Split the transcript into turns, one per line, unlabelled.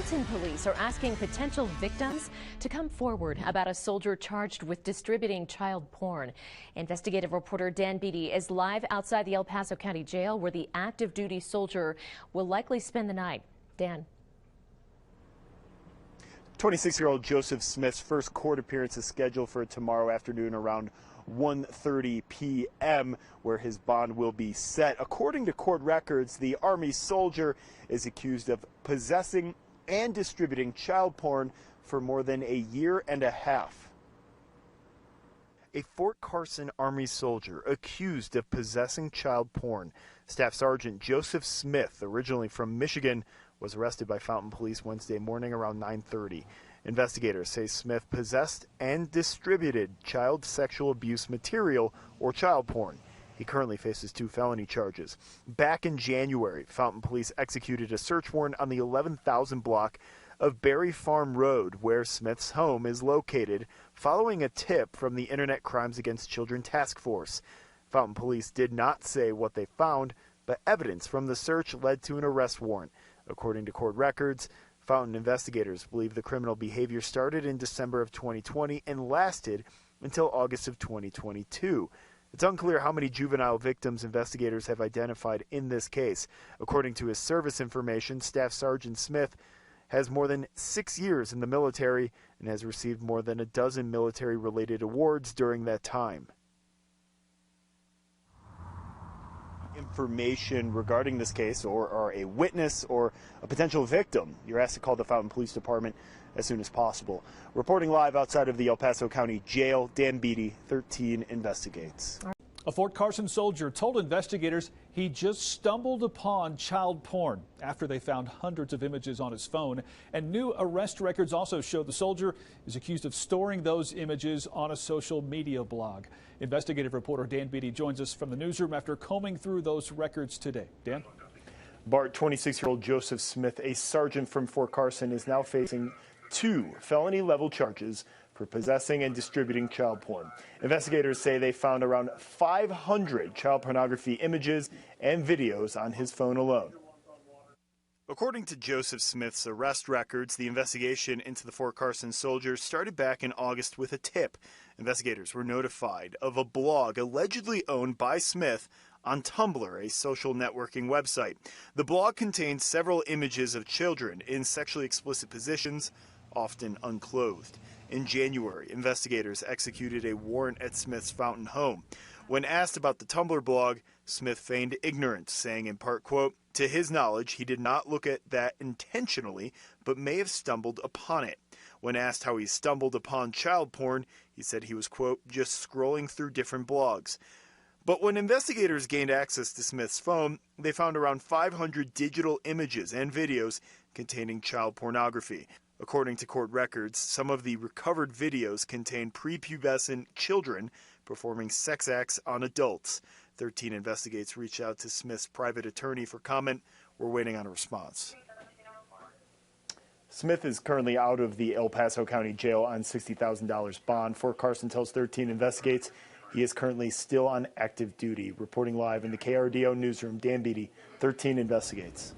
Carson police are asking potential victims to come forward about a soldier charged with distributing child porn. Investigative reporter Dan Beatty is live outside the El Paso County Jail, where the active duty soldier will likely spend the night. Dan.
26-year-old Joseph Smith's first court appearance is scheduled for tomorrow afternoon around 1:30 p.m., where his bond will be set. According to court records, the Army soldier is accused of possessing and distributing child porn for more than a year and a half. A Fort Carson Army soldier accused of possessing child porn. Staff Sergeant Joseph Smith, originally from Michigan, was arrested by Fountain Police Wednesday morning around 9:30. Investigators say Smith possessed and distributed child sexual abuse material or child porn. He currently faces 2 felony charges. Back in January, Fountain Police executed a search warrant on the 11,000 block of Berry Farm Road, where Smith's home is located, following a tip from the Internet Crimes Against Children Task Force. Fountain Police did not say what they found, but evidence from the search led to an arrest warrant. According to court records, Fountain investigators believe the criminal behavior started in December of 2020 and lasted until August of 2022. It's unclear how many juvenile victims investigators have identified in this case. According to his service information, Staff Sergeant Smith has more than 6 years in the military and has received more than a dozen military-related awards during that time. Information regarding this case or are a witness or a potential victim, you're asked to call the Fountain Police Department as soon as possible. Reporting live outside of the El Paso County Jail, Dan Beatty, 13 Investigates.
A Fort Carson soldier told investigators he just stumbled upon child porn after they found hundreds of images on his phone. And new arrest records also show the soldier is accused of storing those images on a social media blog. Investigative reporter Dan Beatty joins us from the newsroom after combing through those records today. Dan?
Bart, 26-year-old Joseph Smith, a sergeant from Fort Carson, is now facing 2 felony-level charges for possessing and distributing child porn. Investigators say they found around 500 child pornography images and videos on his phone alone. According to Joseph Smith's arrest records, the investigation into the Fort Carson soldier started back in August with a tip. Investigators were notified of a blog allegedly owned by Smith on Tumblr, a social networking website. The blog contained several images of children in sexually explicit positions, often unclothed. In January, investigators executed a warrant at Smith's Fountain home. When asked about the Tumblr blog, Smith feigned ignorance, saying in part, quote, to his knowledge, he did not look at that intentionally, but may have stumbled upon it. When asked how he stumbled upon child porn, he said he was, quote, just scrolling through different blogs. But when investigators gained access to Smith's phone, they found around 500 digital images and videos containing child pornography. According to court records, some of the recovered videos contain prepubescent children performing sex acts on adults. 13 Investigates reached out to Smith's private attorney for comment. We're waiting on a response. Smith is currently out of the El Paso County Jail on $60,000 bond. Fort Carson tells 13 Investigates he is currently still on active duty. Reporting live in the KRDO newsroom, Dan Beatty, 13 Investigates.